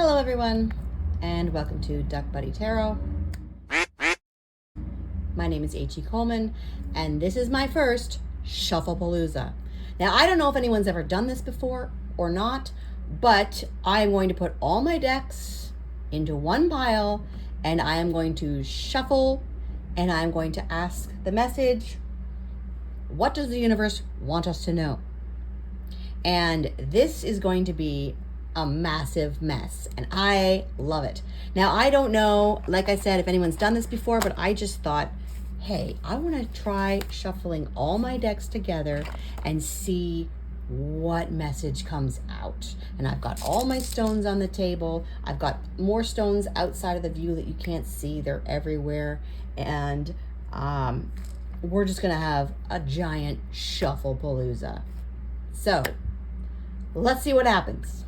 Hello everyone, and welcome to DuckBuddy Tarot. My name is H.E. Coleman, and this is my first Shuffle-palooza. Now, I don't know if anyone's ever done this before or not, but I'm going to put all my decks into one pile, and I am going to shuffle, and I'm going to ask the message, what does the universe want us to know? And this is going to be a massive mess, and I love it. Now, I don't know, like I said, if anyone's done this before, but I just thought, hey, I want to try shuffling all my decks together and see what message comes out. And I've got all my stones on the table. I've got more stones outside of the view that you can't see. They're everywhere. And we're just gonna have a giant Shuffle-palooza. So let's see what happens.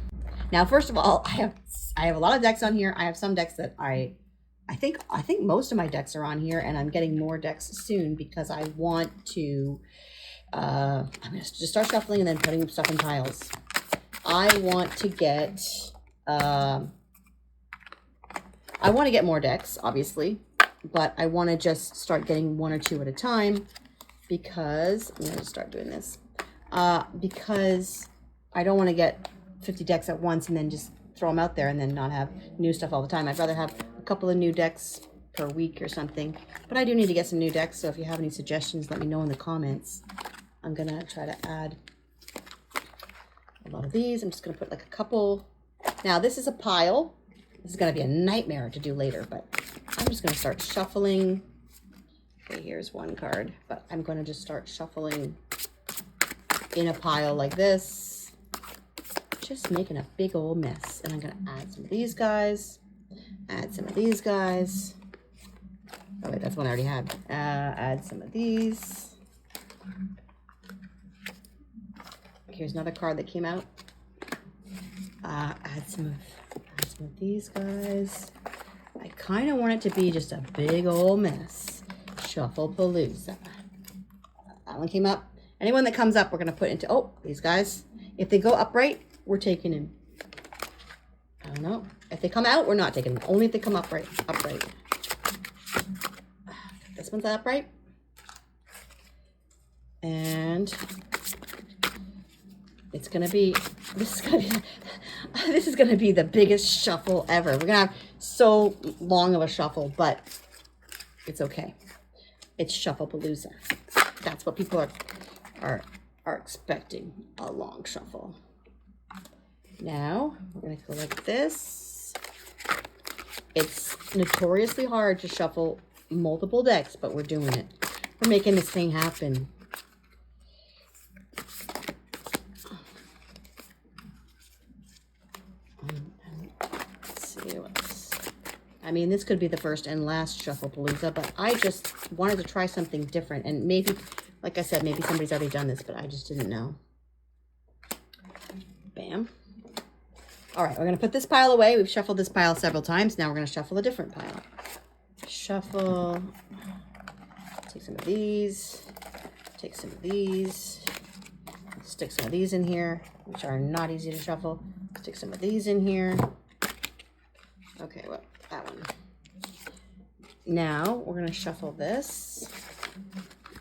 Now, first of all, I have a lot of decks on here. I have some decks that I think most of my decks are on here, and I'm getting more decks soon because I want to. I'm gonna just start shuffling and then putting stuff in piles. I want to get. I want to get more decks, obviously, but I want to just start getting one or two at a time because I'm gonna start doing this because I don't want to get 50 decks at once and then just throw them out there and then not have new stuff all the time. I'd rather have a couple of new decks per week or something. But I do need to get some new decks, so if you have any suggestions, let me know in the comments. I'm gonna try to add a lot of these. I'm just gonna put like a couple. Now this is a pile. This is gonna be a nightmare to do later, but I'm just gonna start shuffling. Okay, here's one card, but I'm gonna just start shuffling in a pile like this. Just making a big old mess. And I'm gonna add some of these guys, add some of these guys. Oh wait, that's one I already had. Add some of these. Here's another card that came out. Add some of these guys. I kind of want it to be just a big old mess. Shuffle-palooza. That one came up. Anyone that comes up, we're gonna put into, oh, these guys. If they go upright, we're taking in. I don't know. If they come out, we're not taking them. Only if they come upright. This one's upright. And it's gonna be, this is gonna be the biggest shuffle ever. We're gonna have so long of a shuffle, but it's okay. It's Shuffle-palooza. That's what people are expecting, a long shuffle. Now, we're going to go like this. It's notoriously hard to shuffle multiple decks, but we're doing it. We're making this thing happen. Let's see what's... I mean, this could be the first and last Shuffle-palooza, but I just wanted to try something different. And maybe, like I said, maybe somebody's already done this, but I just didn't know. Bam. All right, we're going to put this pile away. We've shuffled this pile several times. Now we're going to shuffle a different pile. Shuffle. Take some of these. Take some of these. Stick some of these in here, which are not easy to shuffle. Stick some of these in here. Okay, well, that one. Now we're going to shuffle this.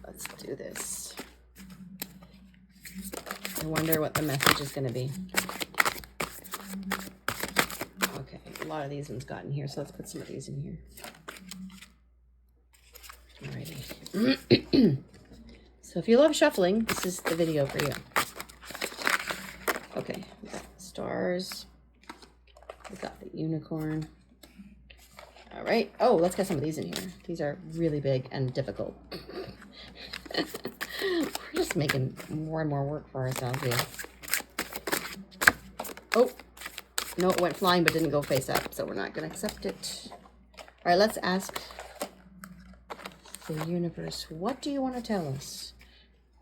Let's do this. I wonder what the message is going to be. Okay, a lot of these ones got in here, so let's put some of these in here. Alrighty. So if you love shuffling, this is the video for you. Okay, we got stars. We got the unicorn. All right. Oh, let's get some of these in here. These are really big and difficult. We're just making more and more work for ourselves here. Oh, no, it went flying but didn't go face up, so we're not going to accept it. All right, let's ask the universe, what do you want to tell us?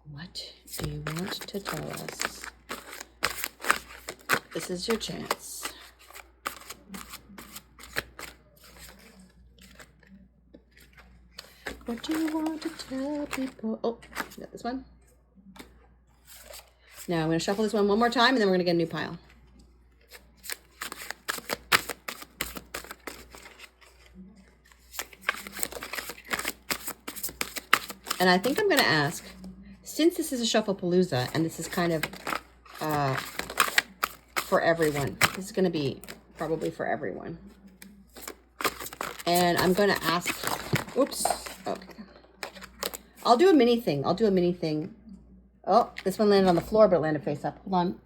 What do you want to tell us? This is your chance. What do you want to tell people? Oh, you got this one. Now I'm going to shuffle this one more time, and then we're going to get a new pile. And I think I'm going to ask, since this is a Shuffle-palooza, and this is kind of for everyone. This is going to be probably for everyone. And I'm going to ask, oops, okay. I'll do a mini thing. I'll do a mini thing. Oh, this one landed on the floor, but it landed face up. Hold on.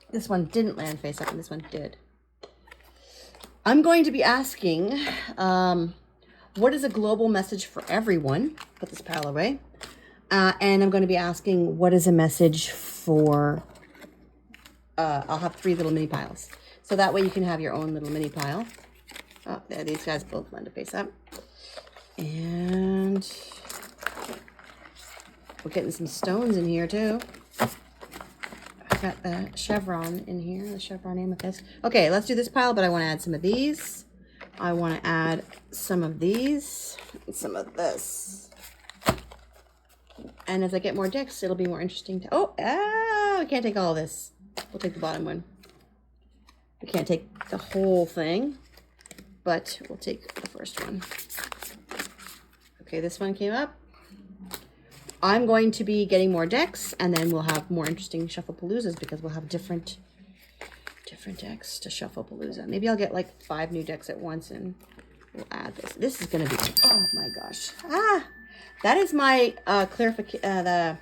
This one didn't land face up, and this one did. I'm going to be asking, what is a global message for everyone? Put this pile away. And I'm going to be asking, what is a message for, I'll have 3 little mini piles. So that way you can have your own little mini pile. Oh, there, these guys both land to face up. And we're getting some stones in here too. I got the chevron in here, the chevron amethyst. Okay, let's do this pile, but I want to add some of these. I want to add some of these and some of this. And as I get more decks, it'll be more interesting to... Oh, I can't take all of this. We'll take the bottom one. We can't take the whole thing, but we'll take the first one. Okay, this one came up. I'm going to be getting more decks, and then we'll have more interesting Shuffle-paloozas because we'll have different decks to Shuffle-palooza. Maybe I'll get like 5 new decks at once, and we'll add this. This is going to be... Oh my gosh. Ah! That is my the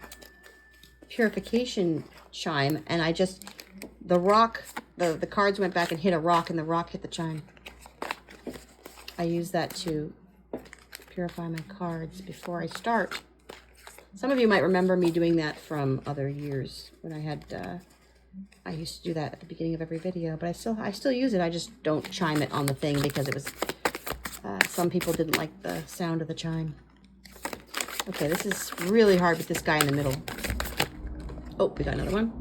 purification chime, and I just... The rock... The cards went back and hit a rock, and the rock hit the chime. I use that to purify my cards before I start. Some of you might remember me doing that from other years when I had, I used to do that at the beginning of every video, but I still use it. I just don't chime it on the thing because it was, some people didn't like the sound of the chime. Okay, this is really hard with this guy in the middle. Oh, we got another one.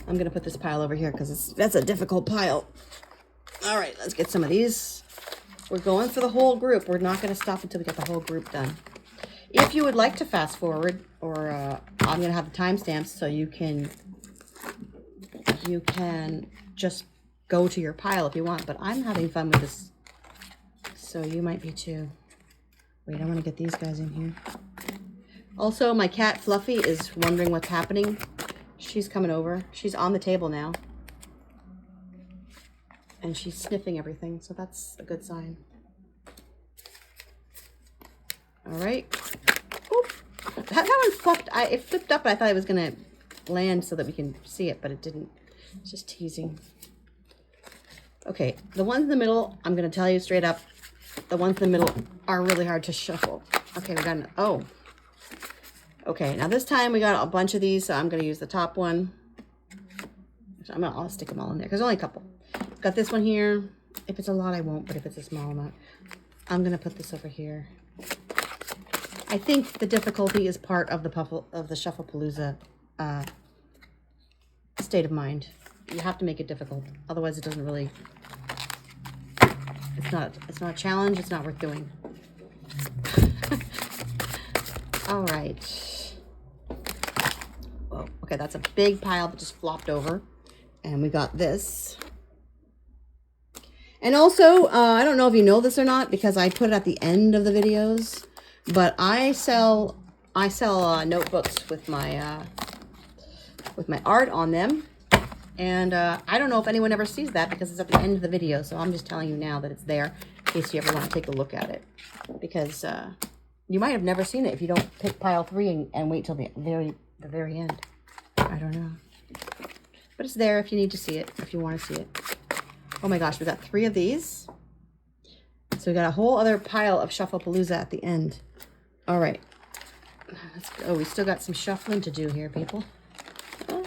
I'm going to put this pile over here because that's a difficult pile. All right, let's get some of these. We're going for the whole group. We're not going to stop until we get the whole group done. If you would like to fast forward, or I'm going to have the timestamps so you can just go to your pile if you want, but I'm having fun with this, so you might be too. Wait, I want to get these guys in here. Also, my cat Fluffy is wondering what's happening. She's coming over. She's on the table now. And she's sniffing everything, so that's a good sign. All right. Oop. That one flipped. It flipped up, and I thought it was going to land so that we can see it, but it didn't. It's just teasing. Okay, the ones in the middle, I'm going to tell you straight up, the ones in the middle are really hard to shuffle. Okay, we got oh. Okay, now this time we got a bunch of these, so I'm going to use the top one. I'll stick them all in there, because only a couple. Got this one here. If it's a lot, I won't, but if it's a small amount, I'm going to put this over here. I think the difficulty is part of the Shuffle-palooza state of mind. You have to make it difficult, otherwise it doesn't really... It's not a challenge. It's not worth doing. All right. Whoa. Okay, that's a big pile that just flopped over, and we got this. And also, I don't know if you know this or not, because I put it at the end of the videos, but I sell notebooks with my art on them, and I don't know if anyone ever sees that because it's at the end of the video. So I'm just telling you now that it's there in case you ever want to take a look at it, because you might have never seen it if you don't pick pile 3 and wait till the very end. I don't know, but it's there if you need to see it, if you want to see it. Oh my gosh, we got 3 of these. So we got a whole other pile of Shuffle-palooza at the end. All right. Let's go. We still got some shuffling to do here, people. Oh,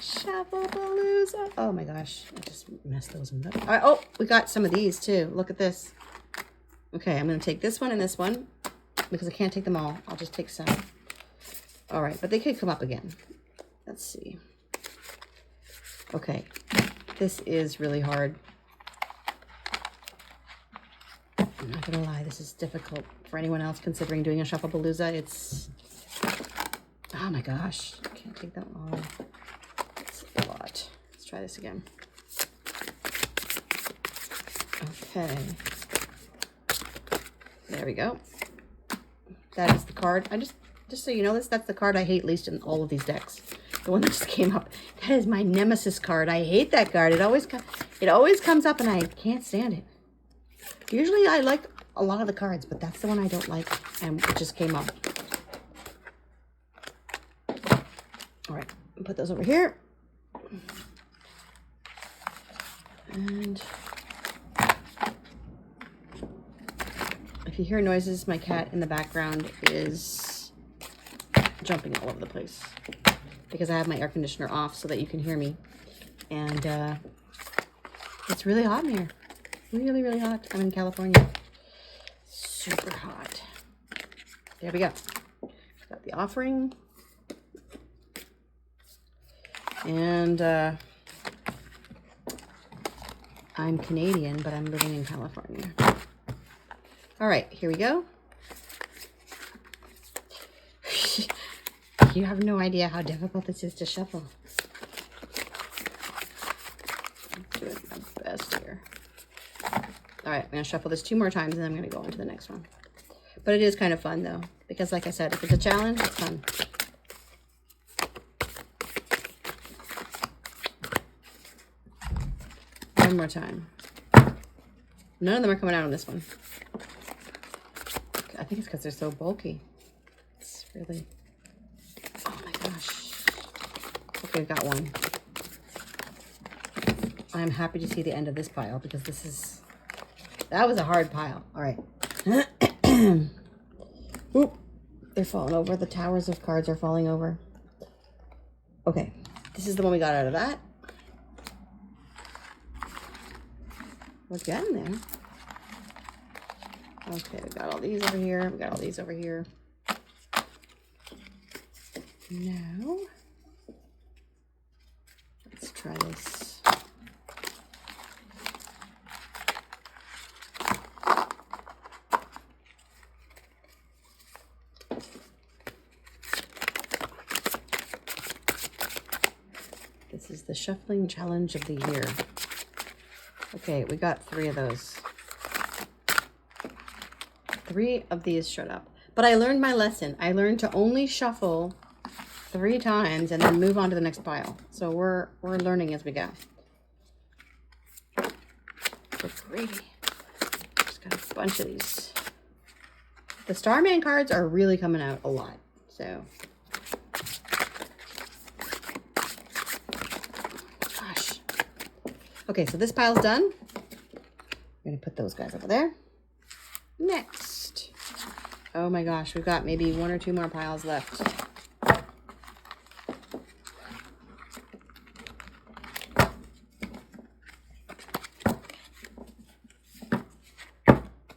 Shuffle-palooza. Oh my gosh. I just messed those ones up. All right. Oh, we got some of these too. Look at this. Okay, I'm going to take this one and this one because I can't take them all. I'll just take some. All right, but they could come up again. Let's see. Okay. This is really hard. I'm not gonna lie, this is difficult for anyone else considering doing a Shuffle-palooza. It's, oh my gosh, I can't take that all. It's a lot. Let's try this again. Okay. There we go. That is the card. Just so you know, that's the card I hate least in all of these decks. The one that just came up. That is my nemesis card. I hate that card. It always comes up and I can't stand it. Usually I like a lot of the cards, but that's the one I don't like, and it just came up. All right, put those over here. And if you hear noises, my cat in the background is jumping all over the place because I have my air conditioner off so that you can hear me. And it's really hot in here. Really, really hot. I'm in California. Super hot. There we go. Got the offering. And I'm Canadian, but I'm living in California. All right, here we go. You have no idea how difficult this is to shuffle. I'm doing my best here. All right, I'm going to shuffle this 2 more times, and then I'm going to go on to the next one. But it is kind of fun, though, because like I said, if it's a challenge, it's fun. One more time. None of them are coming out on this one. I think it's because they're so bulky. It's really... Oh my gosh. Okay, got one. I'm happy to see the end of this pile because this is... That was a hard pile. All right. Oop. They're falling over. The towers of cards are falling over. Okay. This is the one we got out of that. We're getting there. Okay, we got all these over here. We got all these over here. Now, let's try this. This is the shuffling challenge of the year. Okay, we got 3 of those. 3 of these showed up. But I learned my lesson. I learned to only shuffle 3 times and then move on to the next pile. So we're learning as we go. Good gravy. Just got a bunch of these. The Starman cards are really coming out a lot. So, gosh. Okay, so this pile's done. I'm gonna put those guys over there. Next. Oh my gosh, we've got maybe 1 or 2 more piles left.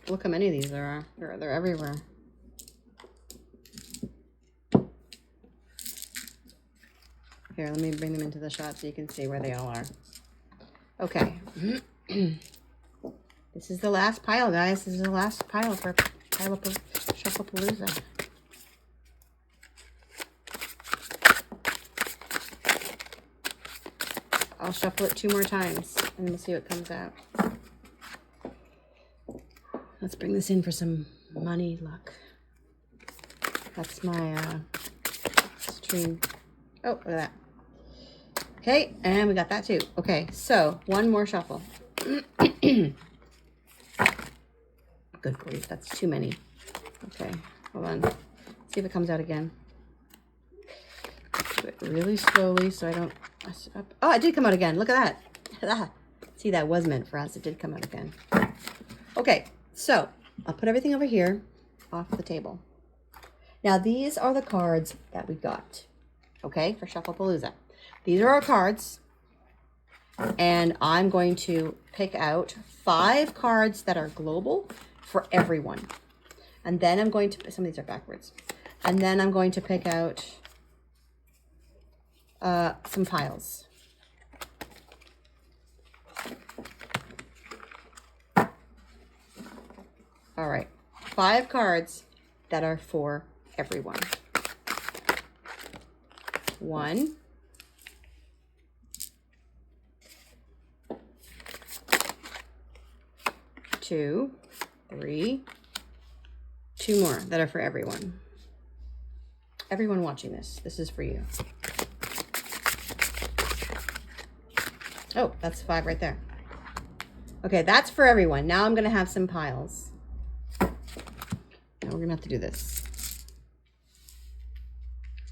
Look how many of these there are. They're everywhere. Here, let me bring them into the shot so you can see where they all are. Okay. This is the last pile, guys. This is the last pile for Shuffle-palooza. I'll shuffle it 2 more times and we'll see what comes out. Let's bring this in for some money luck. That's my stream. Oh, look at that. Okay, and we got that too. Okay, so 1 more shuffle. Good grief, that's too many. Okay, hold on. Let's see if it comes out again. Do it really slowly so I don't mess it up. Oh, it did come out again. Look at that. See, that was meant for us. It did come out again. Okay, so I'll put everything over here off the table. Now, these are the cards that we got, okay, for Shuffle-palooza. These are our cards, and I'm going to pick out 5 cards that are global for everyone. And then I'm going to, some of these are backwards. And then I'm going to pick out some piles. All right, 5 cards that are for everyone. 1, 2, 3, 2 more that are for everyone. Everyone watching this, this is for you. Oh, that's 5 right there. Okay, that's for everyone. Now I'm going to have some piles. Now we're going to have to do this.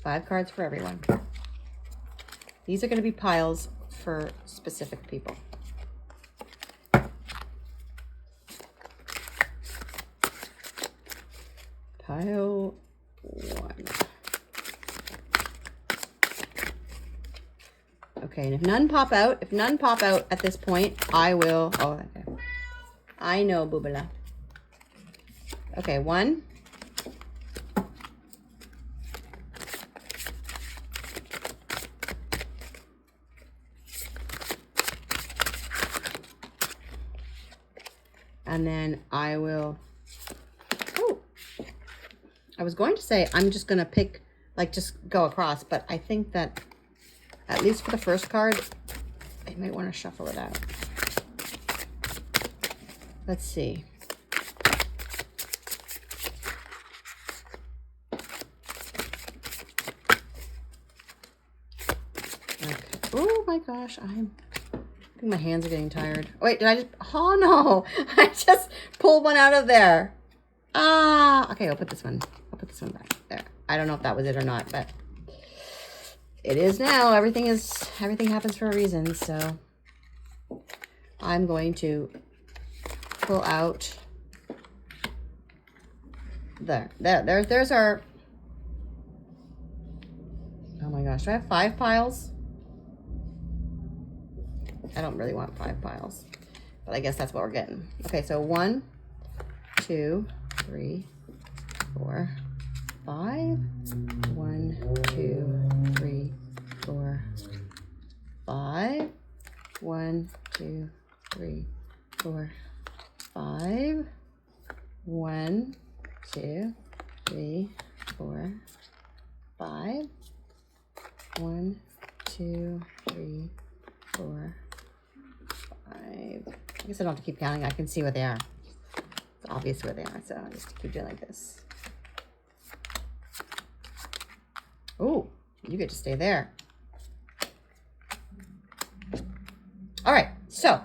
5 cards for everyone. These are going to be piles for specific people. Pile 1. Okay, and if none pop out at this point, I will, oh, okay. I know, Boobala. Okay, 1. And then I will, oh, I was going to say, I'm just going to pick, like just go across, but I think that at least for the first card, I might want to shuffle it out. Let's see. Okay. Oh my gosh, I think my hands are getting tired. Oh, wait, did I just, oh no, I just pulled one out of there. Ah, okay, I'll put this one back there. I don't know if that was it or not, but it is now. Everything happens for a reason. So I'm going to pull out there's our, oh my gosh, do I have 5 piles? I don't really want 5 piles, but I guess that's what we're getting. Okay, so 1, 2, 3, 4, 5. 1, 2, 3, 4, 5. 1, 2, 3, 4, 5. 1, 2, 3, 4, 5. 1, 2, 3, 4, 5. I guess I don't have to keep counting. I can see what they are. It's obvious where they are, so I'll just keep doing like this. Oh, you get to stay there. All right, so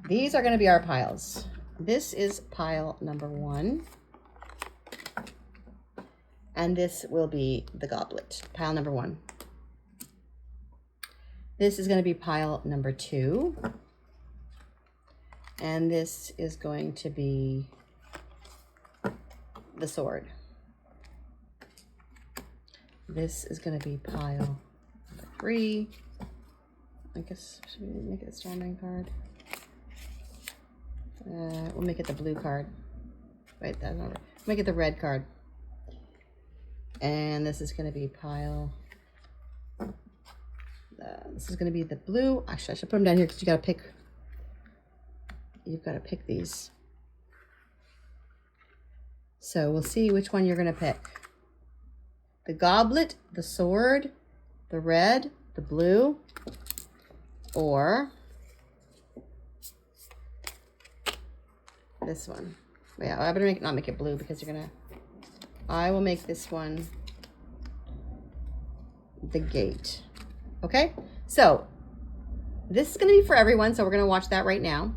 these are going to be our piles. This is pile number 1. And this will be the goblet, pile number 1. This is going to be pile number 2. And this is going to be the sword. This is going to be pile number 3. I guess, should we make it a starman card? We'll make it the blue card. Wait, that's not right. Make it the red card. And this is going to be pile. This is going to be the blue. Actually, I should put them down here because you got to pick. You've got to pick these. So we'll see which one you're going to pick. The goblet, the sword, the red, the blue, or this one. Yeah, I better not make it blue because you're gonna. I will make this one the gate. Okay, so this is going to be for everyone. So we're going to watch that right now,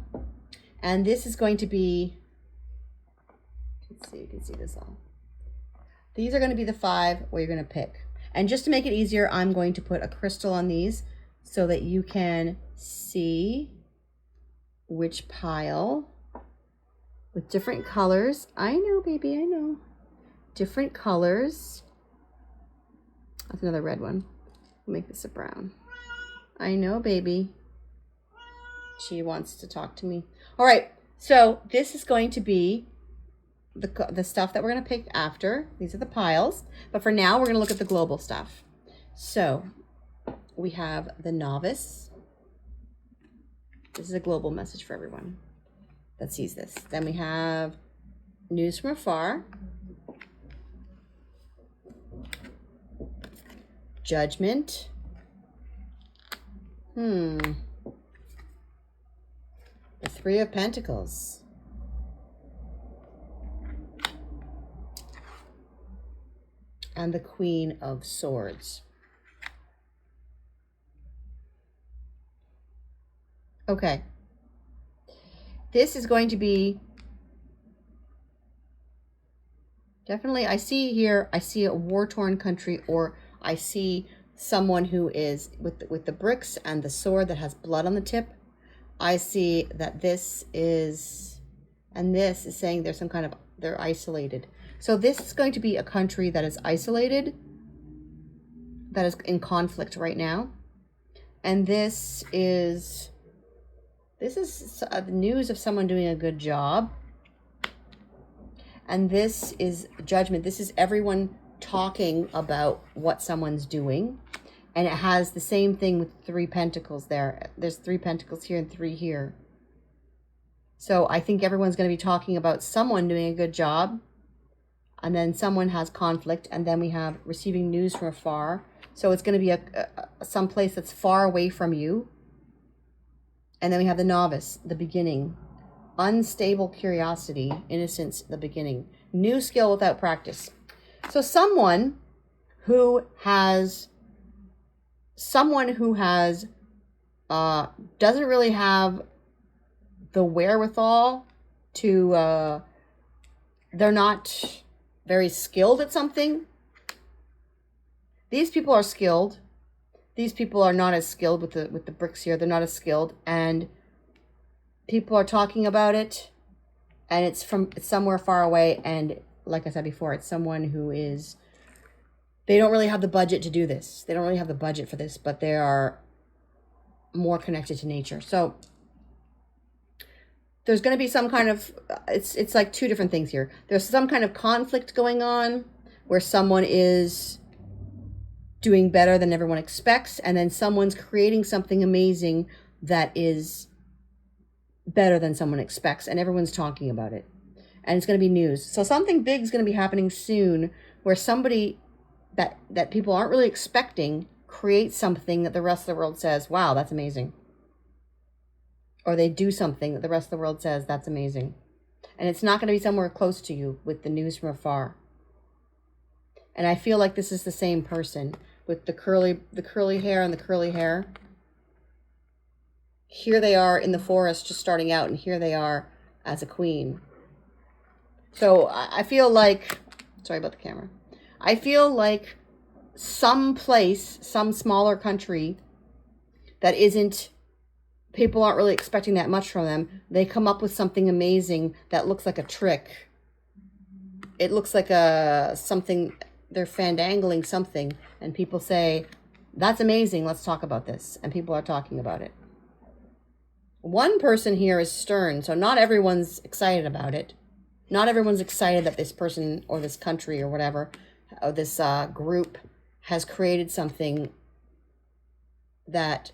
and this is going to be. Let's see, you can see this all. These are going to be the 5 where you're going to pick. And just to make it easier, I'm going to put a crystal on these so that you can see which pile with different colors. I know, baby, I know. Different colors. That's another red one. We'll make this a brown. I know, baby. She wants to talk to me. All right, so this is going to be the stuff that we're going to pick after. These are the piles, but for now we're going to look at the global stuff. So we have the novice. This is a global message for everyone that sees this. Then we have news from afar, judgment, the 3 of Pentacles, and the Queen of Swords. Okay. This is going to be definitely, I see here, I see a war-torn country, or I see someone who is with the bricks and the sword that has blood on the tip. I see that this is, and this is saying there's some kind of, they're isolated. So this is going to be a country that is isolated, that is in conflict right now. And this is the news of someone doing a good job. And this is judgment. This is everyone talking about what someone's doing. And it has the same thing with 3 pentacles there. There's 3 pentacles here and 3 here. So I think everyone's going to be talking about someone doing a good job. And then someone has conflict. And then we have receiving news from afar. So it's going to be some place that's far away from you. And then we have the novice, the beginning. Unstable curiosity, innocence, the beginning. New skill without practice. So someone who has doesn't really have the wherewithal to, they're not very skilled at something. These people are skilled. These people are not as skilled with the bricks here. They're not as skilled, and people are talking about it, and it's somewhere far away. And like I said before, it's someone who is, they don't really have the budget to do this. They don't really have the budget for this, but they are more connected to nature. So there's going to be some kind of, it's like 2 different things here. There's some kind of conflict going on where someone is doing better than everyone expects, and then someone's creating something amazing that is better than someone expects, and everyone's talking about it, and it's going to be news. So something big is going to be happening soon, where somebody that people aren't really expecting creates something that the rest of the world says, wow, that's amazing. Or they do something that the rest of the world says, that's amazing. And it's not going to be somewhere close to you with the news from afar. And I feel like this is the same person with the curly hair and the curly hair. Here they are in the forest just starting out, and here they are as a queen. So I feel like, sorry about the camera. I feel like some place, some smaller country that isn't, people aren't really expecting that much from them. They come up with something amazing that looks like a trick. It looks like something, they're fandangling something, and people say, that's amazing, let's talk about this. And people are talking about it. One person here is stern, so not everyone's excited about it. Not everyone's excited that this person or this country or whatever, or this group has created something that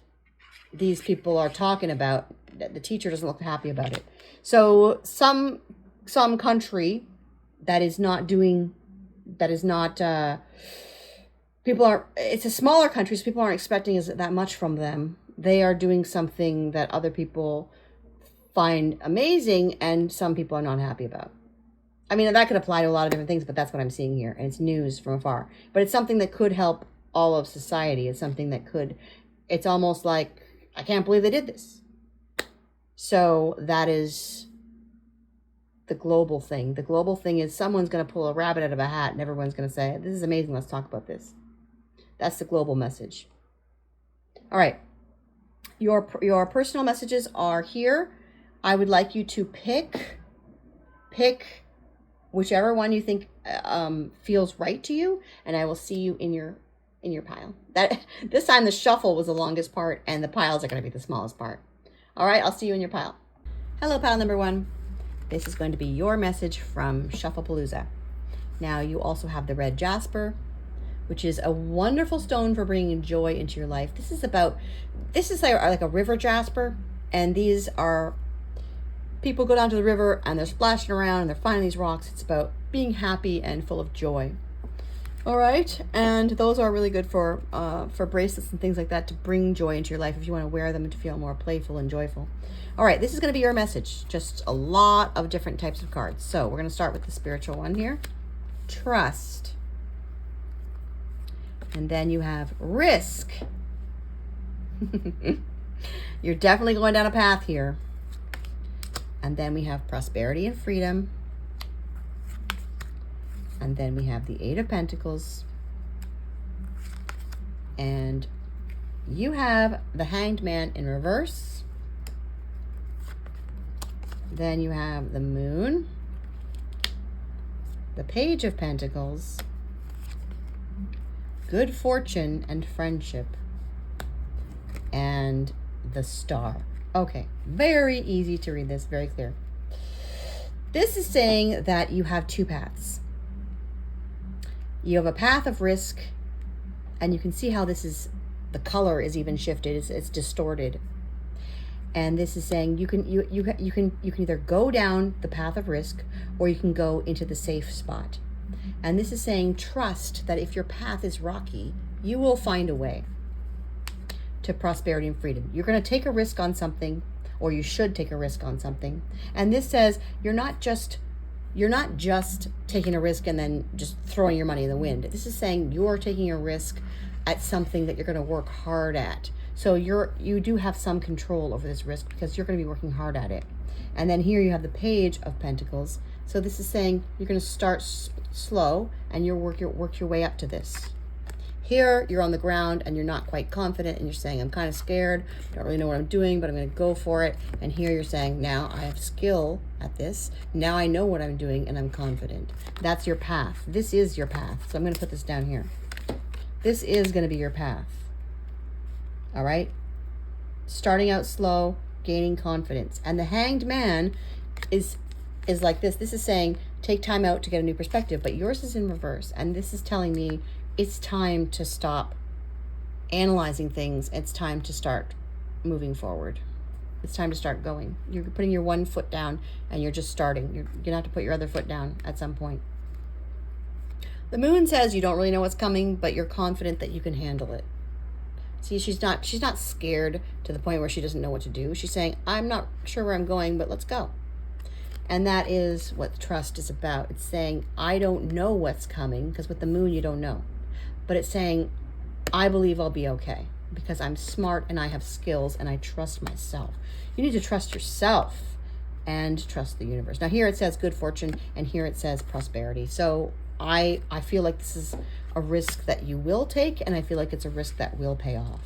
these people are talking about. The teacher doesn't look happy about it. So some country that is not doing, that is not, people are, it's a smaller country, so people aren't expecting that much from them. They are doing something that other people find amazing, and some people are not happy about. I mean, that could apply to a lot of different things, but that's what I'm seeing here. And it's news from afar. But it's something that could help all of society. It's something that could, it's almost like, I can't believe they did this. So that is the global thing. The global thing is someone's going to pull a rabbit out of a hat, and everyone's going to say, this is amazing, let's talk about this. That's the global message. All right. Your personal messages are here. I would like you to pick whichever one you think feels right to you, and I will see you in your pile. This time the shuffle was the longest part, and the piles are going to be the smallest part. All right, I'll see you in your pile. Hello, pile number 1. This is going to be your message from Shuffle-palooza. Now, you also have the red jasper, which is a wonderful stone for bringing joy into your life. This is like a river jasper, and these are, people go down to the river and they're splashing around and they're finding these rocks. It's about being happy and full of joy. All right, and those are really good for bracelets and things like that, to bring joy into your life if you want to wear them and to feel more playful and joyful. All right, this is going to be your message. Just a lot of different types of cards. So we're going to start with the spiritual one here. Trust. And then you have risk. You're definitely going down a path here. And then we have prosperity and freedom. And then we have the Eight of Pentacles. And you have the Hanged Man in reverse. Then you have the Moon, the Page of Pentacles, good fortune and friendship, and the Star. Okay, very easy to read this, very clear. This is saying that you have two paths. You have a path of risk, and you can see how this is, the color is even shifted, it's distorted. And this is saying you can either go down the path of risk or you can go into the safe spot. And this is saying trust that if your path is rocky, you will find a way to prosperity and freedom. You're going to take a risk on something, or you should take a risk on something. And this says you're not just taking a risk and then just throwing your money in the wind. This is saying you're taking a risk at something that you're going to work hard at. So you do have some control over this risk because you're going to be working hard at it. And then here you have the Page of Pentacles. So this is saying you're going to start slow and you'll work your way up to this. Here you're on the ground and you're not quite confident and you're saying, I'm kind of scared, don't really know what I'm doing, but I'm going to go for it. And here you're saying, now I have skill at this. Now I know what I'm doing and I'm confident. That's your path. This is your path. So I'm going to put this down here. This is going to be your path. All right, starting out slow, gaining confidence. And the Hanged Man is like this. This is saying take time out to get a new perspective, but yours is in reverse. And this is telling me it's time to stop analyzing things. It's time to start moving forward. It's time to start going. You're putting your one foot down and you're just starting. You're gonna have to put your other foot down at some point. The Moon says you don't really know what's coming, but you're confident that you can handle it. See, she's not scared to the point where she doesn't know what to do. She's saying, I'm not sure where I'm going, but let's go. And that is what trust is about. It's saying, I don't know what's coming, because with the Moon, you don't know. But it's saying, I believe I'll be okay because I'm smart and I have skills and I trust myself. You need to trust yourself and trust the universe. Now here it says good fortune and here it says prosperity. So I feel like this is a risk that you will take, and I feel like it's a risk that will pay off.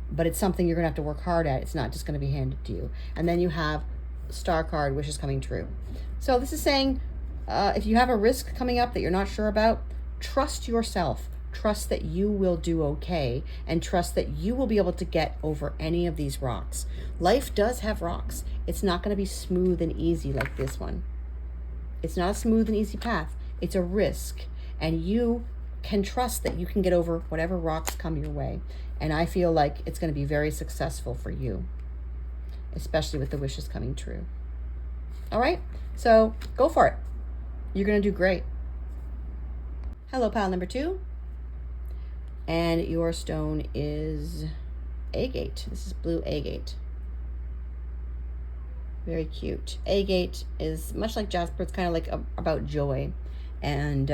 But it's something you're going to have to work hard at. It's not just going to be handed to you. And then you have Star card, which is coming true. So this is saying if you have a risk coming up that you're not sure about, trust yourself. Trust that you will do okay, and trust that you will be able to get over any of these rocks. Life does have rocks. It's not going to be smooth and easy like this one. It's not a smooth and easy path. It's a risk, and you can trust that you can get over whatever rocks come your way. And I feel like it's going to be very successful for you, especially with the wishes coming true. All right, so go for it. You're going to do great. Hello, pile number 2. And your stone is agate. This is blue agate. Very cute. Agate is much like jasper. It's kind of like about joy and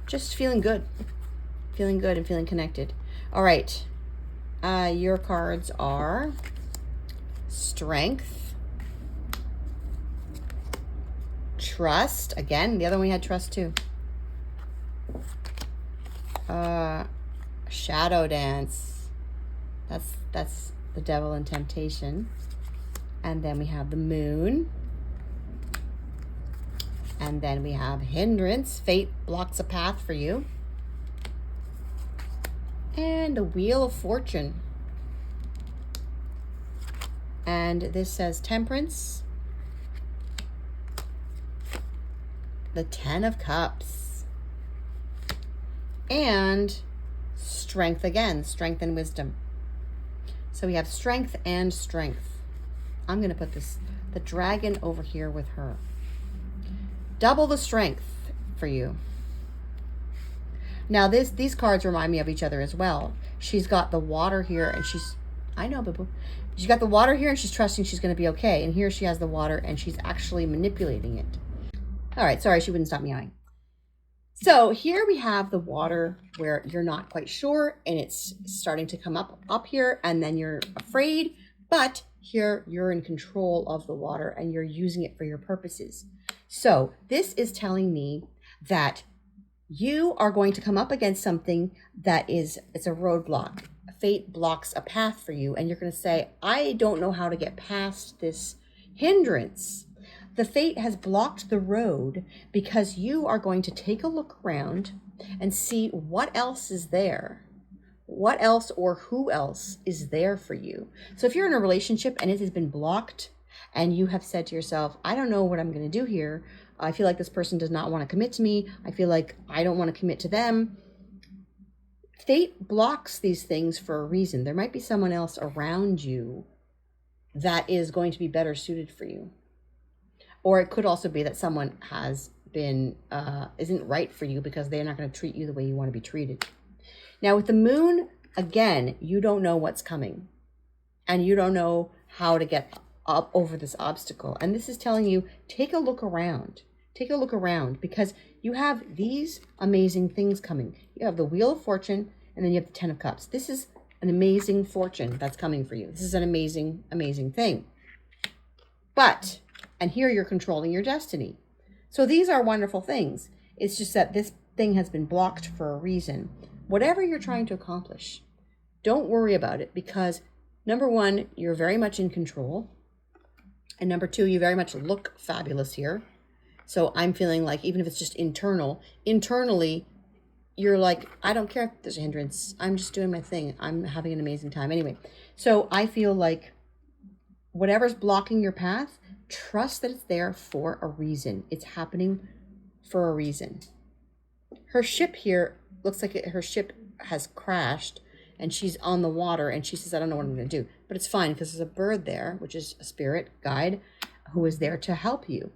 just feeling good and feeling connected. All right. Your cards are strength, trust. Again, the other one we had trust too. Shadow dance. That's the devil and temptation. And then we have the moon. And then we have hindrance. Fate blocks a path for you. And the wheel of fortune. And this says temperance. The 10 of cups. And strength again. Strength and wisdom. So we have strength and strength. I'm going to put the dragon over here with her. Double the strength for you. Now these cards remind me of each other as well. She's got the water here and I know, boo-boo. She's got the water here and she's trusting she's going to be okay. And here she has the water and she's actually manipulating it. All right, sorry, she wouldn't stop meowing. So here we have the water where you're not quite sure and it's starting to come up here, and then you're afraid, but here you're in control of the water and you're using it for your purposes. So this is telling me that you are going to come up against something that it's a roadblock. Fate blocks a path for you, and you're going to say, I don't know how to get past this hindrance. The fate has blocked the road because you are going to take a look around and see what else is there. What else or who else is there for you? So if you're in a relationship and it has been blocked and you have said to yourself, I don't know what I'm going to do here. I feel like this person does not want to commit to me. I feel like I don't want to commit to them. Fate blocks these things for a reason. There might be someone else around you that is going to be better suited for you. Or it could also be that someone has been, isn't right for you because they're not going to treat you the way you want to be treated. Now with the moon, again, you don't know what's coming. And you don't know how to get up over this obstacle. And this is telling you, take a look around. Take a look around because you have these amazing things coming. You have the Wheel of Fortune and then you have the Ten of Cups. This is an amazing fortune that's coming for you. This is an amazing, amazing thing. But, and here you're controlling your destiny. So these are wonderful things. It's just that this thing has been blocked for a reason. Whatever you're trying to accomplish, don't worry about it because number one, you're very much in control. And number two, you very much look fabulous here. So I'm feeling like even if it's just internally, you're like, I don't care if there's a hindrance. I'm just doing my thing. I'm having an amazing time. Anyway, so I feel like whatever's blocking your path, trust that it's there for a reason. It's happening for a reason. Her ship here looks like her ship has crashed and she's on the water and she says, I don't know what I'm going to do. But it's fine because there's a bird there, which is a spirit guide who is there to help you.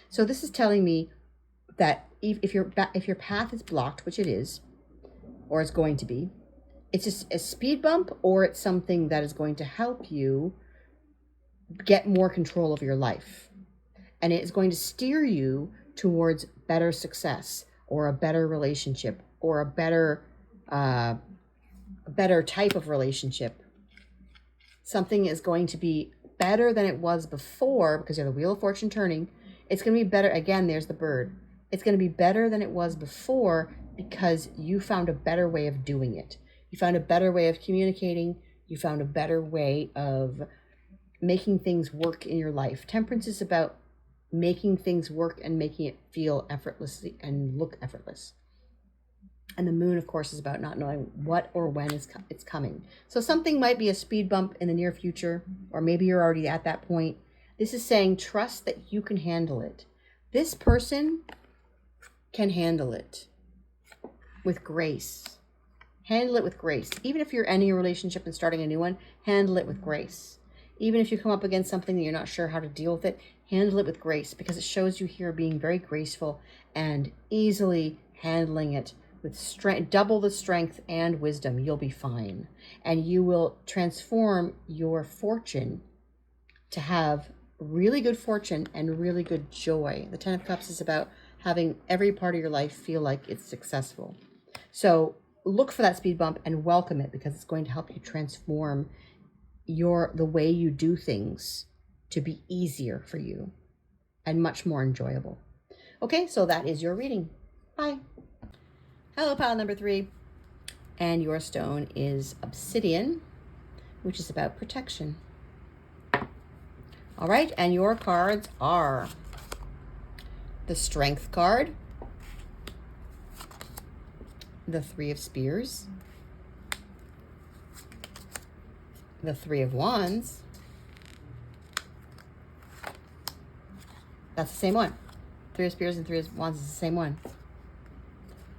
So this is telling me that if your path is blocked, which it is, or it's going to be, it's just a speed bump or it's something that is going to help you get more control of your life. And it is going to steer you towards better success or a better relationship or a better type of relationship. Something is going to be better than it was before because you have the Wheel of Fortune turning. It's going to be better. Again, there's the bird. It's going to be better than it was before because you found a better way of doing it. You found a better way of communicating. You found a better way of making things work in your life. Temperance is about making things work and making it feel effortlessly and look effortless. And the moon, of course, is about not knowing what or when it's coming. So something might be a speed bump in the near future, or maybe you're already at that point. This is saying trust that you can handle it. This person can handle it with grace. Handle it with grace. Even if you're ending a relationship and starting a new one, handle it with grace. Even if you come up against something that you're not sure how to deal with it, handle it with grace because it shows you here being very graceful and easily handling it with strength, double the strength and wisdom. You'll be fine. And you will transform your fortune to have really good fortune and really good joy. The Ten of Cups is about having every part of your life feel like it's successful. So look for that speed bump and welcome it because it's going to help you transform the way you do things to be easier for you and much more enjoyable. Okay, so that is your reading. Bye. Hello, pile number 3. And your stone is obsidian, which is about protection. All right, and your cards are the Strength card, the Three of Spears, the Three of Wands. That's the same one. Three of Spears and Three of Wands is the same one.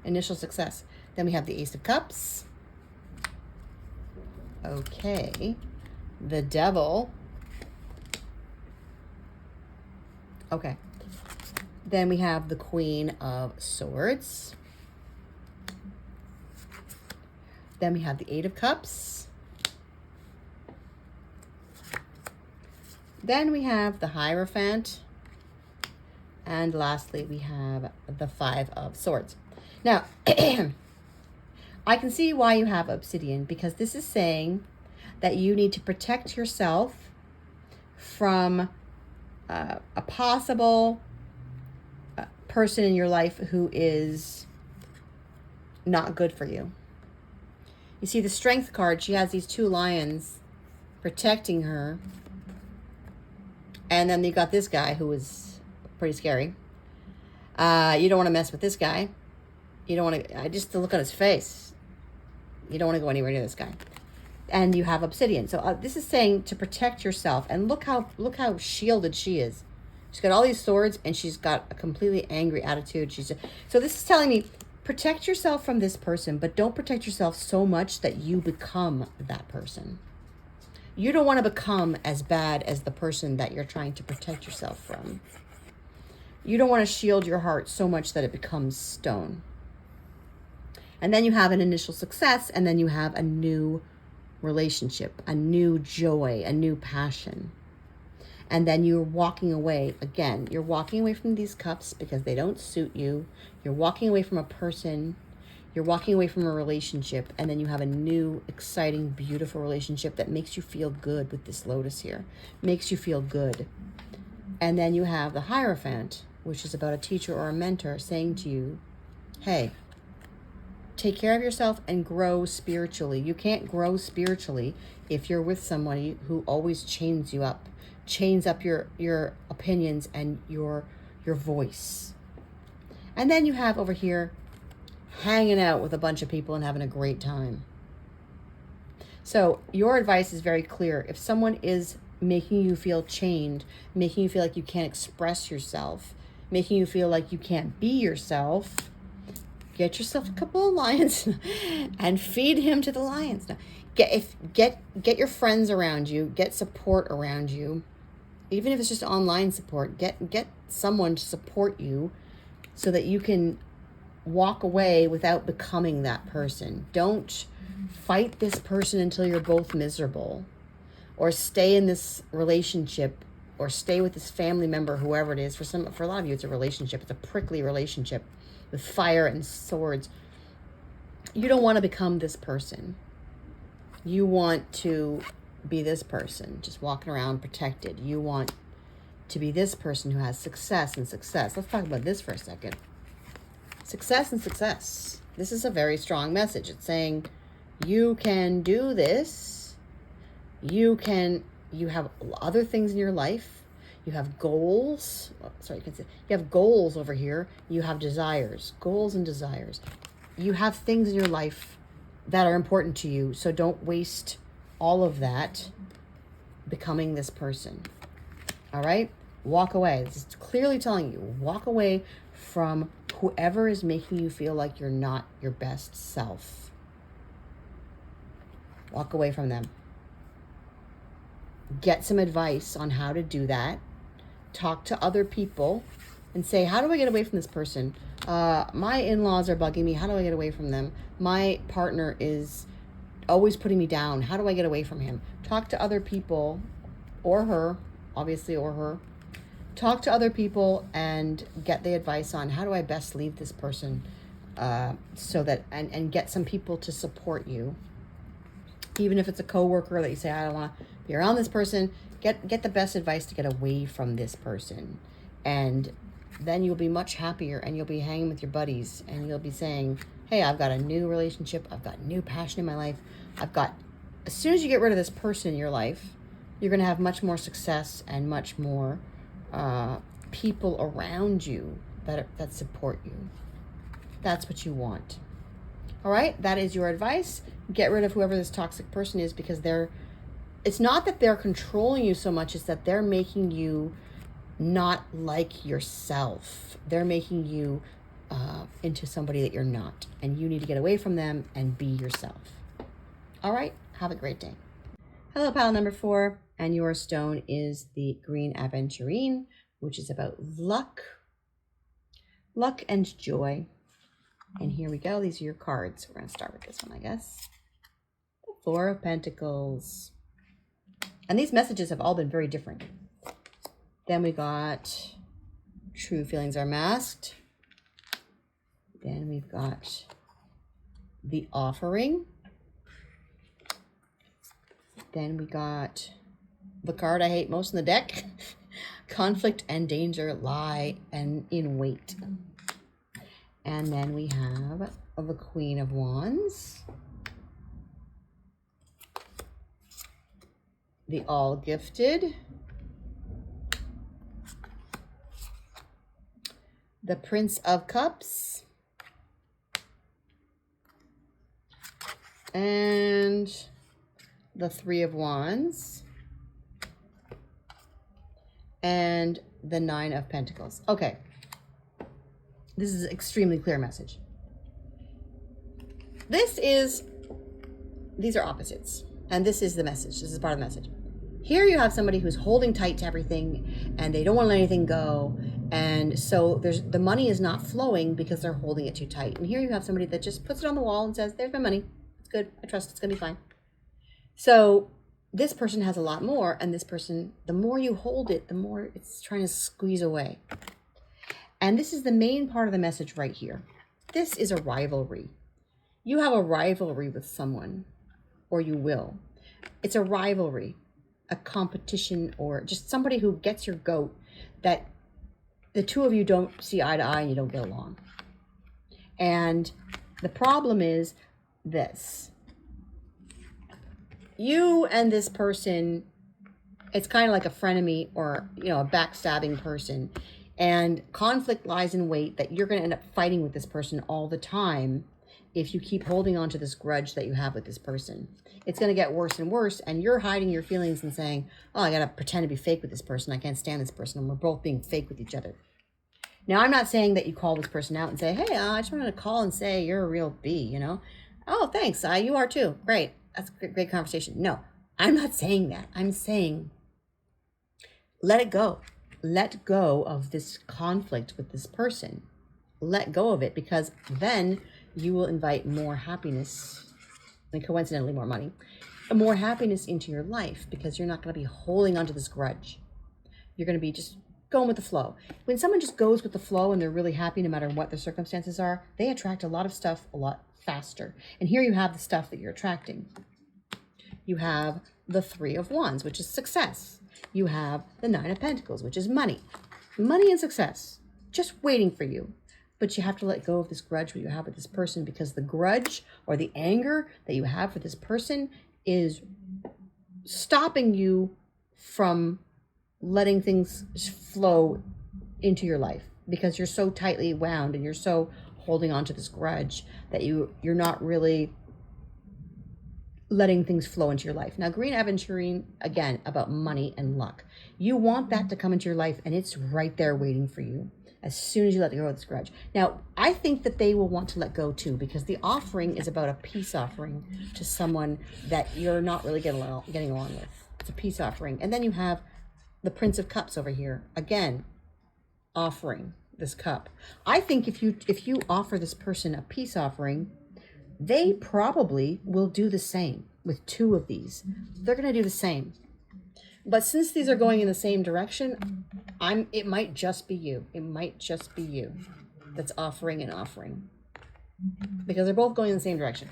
Initial success. Then we have the Ace of Cups. Okay. The Devil. Okay. Then we have the Queen of Swords. Then we have the Eight of Cups. Then we have the Hierophant. And lastly, we have the Five of Swords. Now, I can see why you have obsidian, because this is saying that you need to protect yourself from a possible person in your life who is not good for you. You see the strength card, she has these two lions protecting her. And then you got this guy who is pretty scary. You don't want to mess with this guy. You don't want to, just to look at his face. You don't want to go anywhere near this guy. And you have obsidian. So this is saying to protect yourself. And look how shielded she is. She's got all these swords and she's got a completely angry attitude. So this is telling me, protect yourself from this person, but don't protect yourself so much that you become that person. You don't want to become as bad as the person that you're trying to protect yourself from. You don't want to shield your heart so much that it becomes stone. And then you have an initial success, and then you have a new relationship, a new joy, a new passion. And then you're walking away. Again, you're walking away from these cups because they don't suit you. You're walking away from a person. You're walking away from a relationship, and then you have a new, exciting, beautiful relationship that makes you feel good with this lotus here. Makes you feel good. And then you have the Hierophant, which is about a teacher or a mentor saying to you, hey, take care of yourself and grow spiritually. You can't grow spiritually if you're with somebody who always chains you up, chains up your opinions and your voice. And then you have over here, hanging out with a bunch of people and having a great time. So your advice is very clear. If someone is making you feel chained, making you feel like you can't express yourself, making you feel like you can't be yourself, get yourself a couple of lions and feed him to the lions. Now, get your friends around you, get support around you, even if it's just online support. Get someone to support you so that you can walk away without becoming that person. Don't fight this person until you're both miserable, or stay in this relationship, or stay with this family member, whoever it is. For a lot of you, it's a relationship. It's a prickly relationship with fire and swords. You don't want to become this person. You want to be this person, just walking around protected. You want to be this person who has success and success. Let's talk about this for a second. Success and success. This is a very strong message. It's saying you can do this. You have other things in your life. You have goals. You have goals over here. You have desires, goals and desires. You have things in your life that are important to you. So don't waste all of that becoming this person. All right? Walk away. This is clearly telling you, walk away from whoever is making you feel like you're not your best self. Walk away from them. Get some advice on how to do that. Talk to other people and say, how do I get away from this person? My in-laws are bugging me. How do I get away from them? My partner is always putting me down. How do I get away from him? Talk to other people, or her, obviously, or her. Talk to other people and get the advice on how do I best leave this person, so that, and get some people to support you. Even if it's a coworker that you say, I don't want to be around this person, get the best advice to get away from this person. And then you'll be much happier, and you'll be hanging with your buddies, and you'll be saying, hey, I've got a new relationship. I've got new passion in my life. As soon as you get rid of this person in your life, you're going to have much more success and much more people around you that support you. That's what you want. All right, that is your advice. Get rid of whoever this toxic person is, because it's not that they're controlling you so much, it's that they're making you not like yourself. They're making you into somebody that you're not, and you need to get away from them and be yourself. All right, have a great day. Hello, pile number 4, and your stone is the green aventurine, which is about luck and joy. And here we go. These are your cards. We're going to start with this one, I guess. The 4 of Pentacles. And these messages have all been very different. Then we got true feelings are masked. Then we've got the offering. Then we got the card I hate most in the deck. Conflict and danger lie and in wait. And then we have the Queen of Wands. The All Gifted. The Prince of Cups. And the Three of Wands. And the Nine of Pentacles. Okay. This is an extremely clear message. These are opposites. And this is the message. This is part of the message. Here you have somebody who's holding tight to everything and they don't want to let anything go. And so the money is not flowing because they're holding it too tight. And here you have somebody that just puts it on the wall and says, there's my money. It's good. I trust it's going to be fine. So this person has a lot more, and this person, the more you hold it, the more it's trying to squeeze away. And this is the main part of the message right here. This is a rivalry. You have a rivalry with someone, or you will. It's a rivalry, a competition, or just somebody who gets your goat that the two of you don't see eye to eye and you don't get along. And the problem is this. You and this person, it's kind of like a frenemy or, a backstabbing person. And conflict lies in wait that you're going to end up fighting with this person all the time if you keep holding on to this grudge that you have with this person. It's going to get worse and worse, and you're hiding your feelings and saying, oh, I got to pretend to be fake with this person. I can't stand this person, and we're both being fake with each other. Now, I'm not saying that you call this person out and say, hey, I just wanted to call and say you're a real B, Oh, thanks. You are too. Great. That's a great conversation. No, I'm not saying that. I'm saying let it go. Let go of this conflict with this person. Let go of it, because then you will invite more happiness, and coincidentally more money, more happiness into your life, because you're not going to be holding on to this grudge. You're going to be just going with the flow. When someone just goes with the flow and they're really happy no matter what their circumstances are, they attract a lot of stuff a lot faster. And here you have the stuff that you're attracting. You have the Three of Wands, which is success. You have the Nine of Pentacles, which is money. Money and success, just waiting for you. But you have to let go of this grudge that you have with this person, because the grudge or the anger that you have for this person is stopping you from letting things flow into your life, because you're so tightly wound and you're so holding on to this grudge that you're not really letting things flow into your life. Now, Green Aventurine, again, about money and luck. You want that to come into your life, and it's right there waiting for you as soon as you let go of this grudge. Now, I think that they will want to let go too, because the offering is about a peace offering to someone that you're not really getting along with. It's a peace offering. And then you have the Prince of Cups over here, again, offering this cup. I think if you offer this person a peace offering, they probably will do the same with two of these. They're going to do the same. But since these are going in the same direction, it might just be you. It might just be you that's offering and offering, because they're both going in the same direction.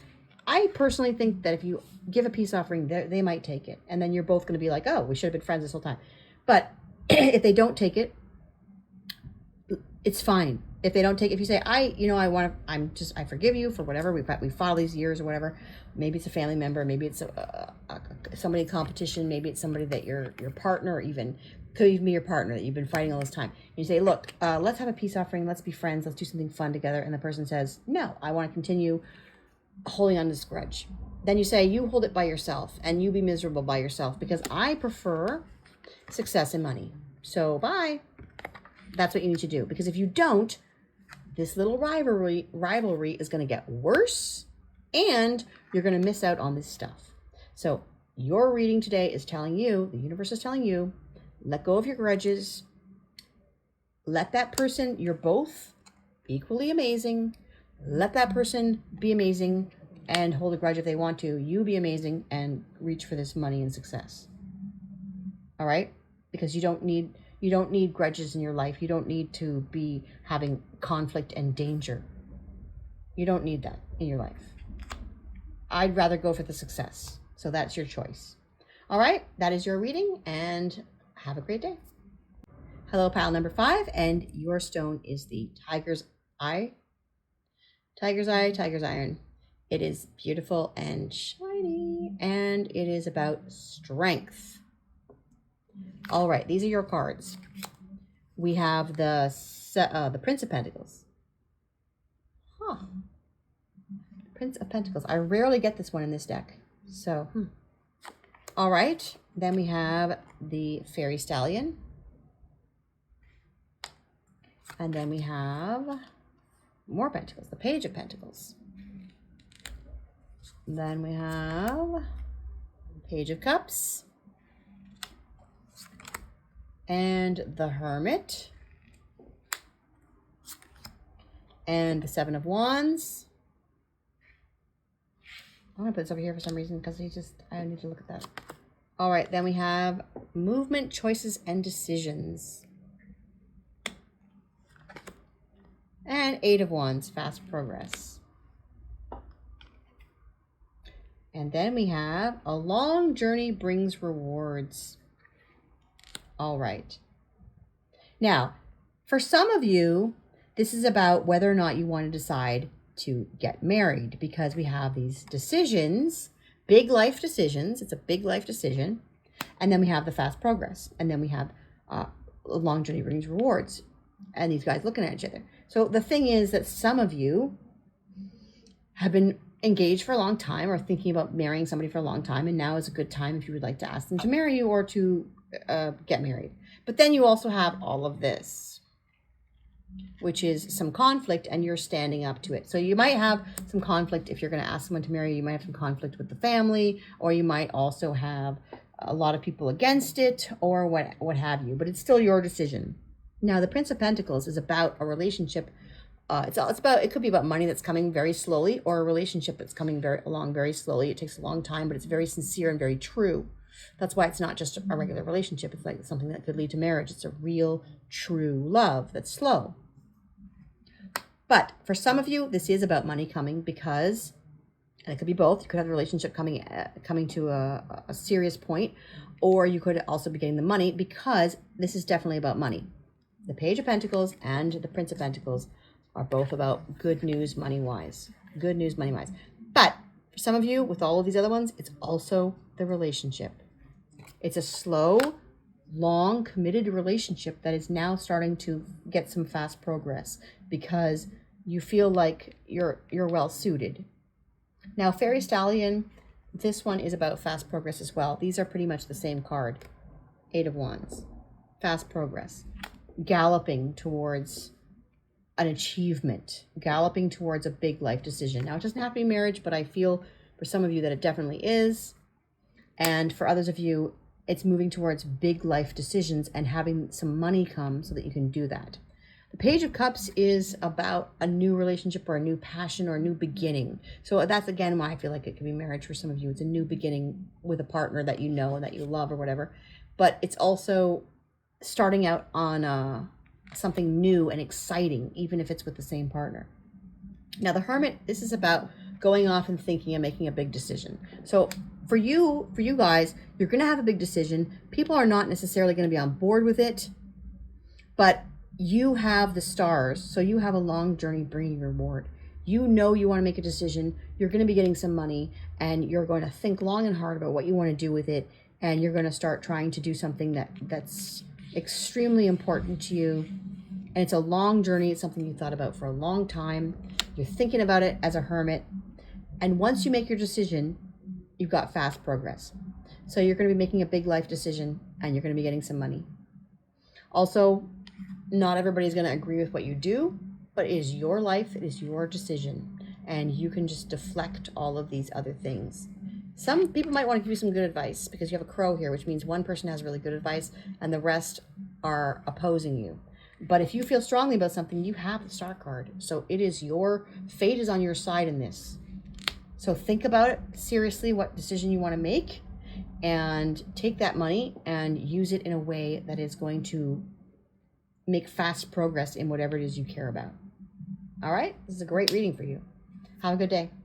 I personally think that if you give a peace offering, they might take it. And then you're both going to be like, oh, we should have been friends this whole time. But if they don't take it, it's fine. If they don't take, if you say, I forgive you for whatever we fought all these years or whatever. Maybe it's a family member, maybe it's somebody in competition, maybe it's somebody that your partner, or even could even be your partner that you've been fighting all this time. And you say, look, let's have a peace offering, let's be friends, let's do something fun together. And the person says, no, I want to continue holding on to this grudge. Then you say, you hold it by yourself and you be miserable by yourself, because I prefer success and money. So bye. That's what you need to do, because if you don't, this little rivalry is going to get worse, and you're going to miss out on this stuff. So your reading today is telling you, the universe is telling you, let go of your grudges. Let that person, you're both equally amazing. Let that person be amazing and hold a grudge if they want to. You be amazing and reach for this money and success. All right? Because you don't need grudges in your life. You don't need to be having conflict and danger. You don't need that in your life. I'd rather go for the success. So that's your choice. All right, that is your reading, and have a great day. Hello, pile number 5, and your stone is the Tiger's Eye. Tiger's Eye, Tiger's Iron. It is beautiful and shiny, and it is about strength. All right, these are your cards. We have the Prince of Pentacles. Huh. Prince of Pentacles. I rarely get this one in this deck. So, All right. Then we have the Fairy Stallion. And then we have more Pentacles, the Page of Pentacles. Then we have Page of Cups. And the Hermit. And the Seven of Wands. I'm going to put this over here for some reason because I need to look at that. All right, then we have Movement, Choices, and Decisions. And Eight of Wands, Fast Progress. And then we have A Long Journey Brings Rewards. All right. Now, for some of you, this is about whether or not you want to decide to get married, because we have these decisions, big life decisions. It's a big life decision. And then we have the fast progress. And then we have A Long Journey Brings Rewards. And these guys looking at each other. So the thing is that some of you have been engaged for a long time or thinking about marrying somebody for a long time. And now is a good time if you would like to ask them to marry you or to get married. But then you also have all of this, which is some conflict, and you're standing up to it. So you might have some conflict if you're going to ask someone to marry you. You might have some conflict with the family, or you might also have a lot of people against it, or what have you. But it's still your decision. Now, the Prince of Pentacles is about a relationship. It could be about money that's coming very slowly, or a relationship that's coming along very slowly. It takes a long time, but it's very sincere and very true. That's why it's not just a regular relationship. It's like something that could lead to marriage. It's a real, true love that's slow. But for some of you, this is about money coming because, and it could be both. You could have the relationship coming to a serious point, or you could also be getting the money, because this is definitely about money. The Page of Pentacles and the Prince of Pentacles are both about good news money-wise. Good news money-wise. But for some of you, with all of these other ones, it's also the relationship. It's a slow, long, committed relationship that is now starting to get some fast progress because you feel like you're well suited. Now, Fairy Stallion, this one is about fast progress as well. These are pretty much the same card. Eight of Wands. Fast progress. Galloping towards an achievement. Galloping towards a big life decision. Now, it doesn't have to be marriage, but I feel for some of you that it definitely is. And for others of you, it's moving towards big life decisions and having some money come so that you can do that. The Page of Cups is about a new relationship or a new passion or a new beginning. So that's, again, why I feel like it could be marriage for some of you. It's a new beginning with a partner that you know and that you love or whatever. But it's also starting out on something new and exciting, even if it's with the same partner. Now, the Hermit, this is about going off and thinking and making a big decision. So for you guys, you're going to have a big decision. People are not necessarily going to be on board with it, but you have the stars. So you have a long journey bringing reward. You know you want to make a decision. You're going to be getting some money, and you're going to think long and hard about what you want to do with it. And you're going to start trying to do something that's extremely important to you. And it's a long journey. It's something you thought about for a long time. You're thinking about it as a hermit. And once you make your decision, you've got fast progress. So you're going to be making a big life decision, and you're going to be getting some money. Also, not everybody's going to agree with what you do, but it is your life. It is your decision. And you can just deflect all of these other things. Some people might want to give you some good advice because you have a crow here, which means one person has really good advice and the rest are opposing you. But if you feel strongly about something, you have the Star card. So it is your fate is on your side in this. So think about it seriously, what decision you want to make, and take that money and use it in a way that is going to make fast progress in whatever it is you care about. All right? This is a great reading for you. Have a good day.